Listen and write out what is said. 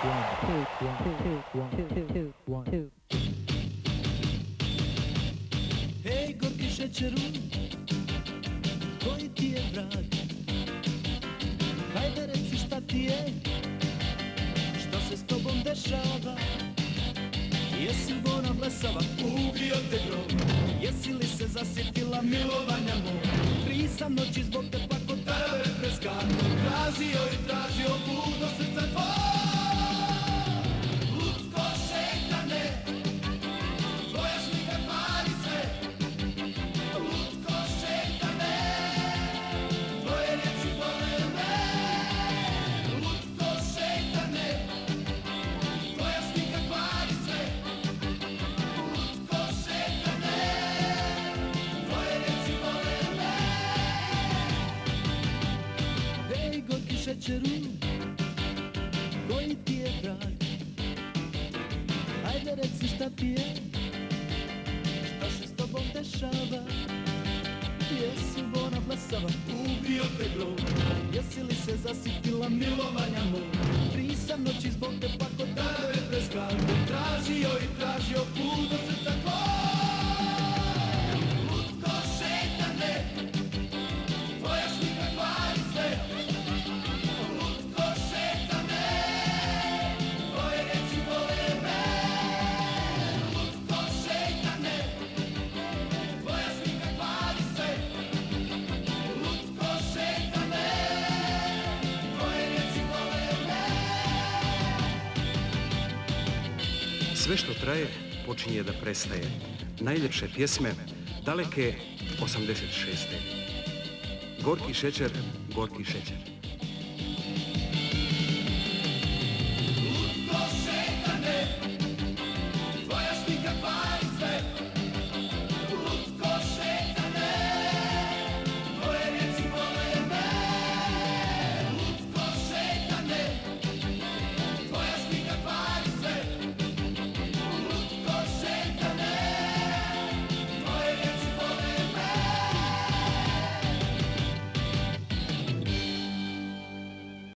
Hej, gorki šećeru, koji ti je vrag? Hajde reci šta ti je, šta se s tobom dešava? Jesi bona blesava, ubio te grob? Jesi li se zasjetila milovanja moga? Prisam noći zbog te pa kod tebe preskakao, tražio i tražio put do srca tvoje. Ludsko šetane, tvoja slika kvari sve. Ludsko šetane, tvoje riječi vole me. Ludsko šetane, tvoja slika kvari sve. Ludsko šetane, tvoje riječi vole me. Hej, gorki šećeru, koji ti je vrag? Hajde reci šta ti je, šta se s tobom dešava? Jesi bona blesava, ubio te grob? Jesi li se zasitila milovanja moga? Prisam noći zbog te pa kod tebe preskakao, tražio i tražio put do srca tvoje. Lutko šetane, tvoja slika kvari sve. Lutko šetane, tvoje riječi vole me. Lutko šetane, tvoja slika kvari sve. Lutko šetane, tvoje riječi vole me. Sve što traje počinje da prestaje. Najljepše pjesme daleke 86. Gorki šećer, gorki šećer.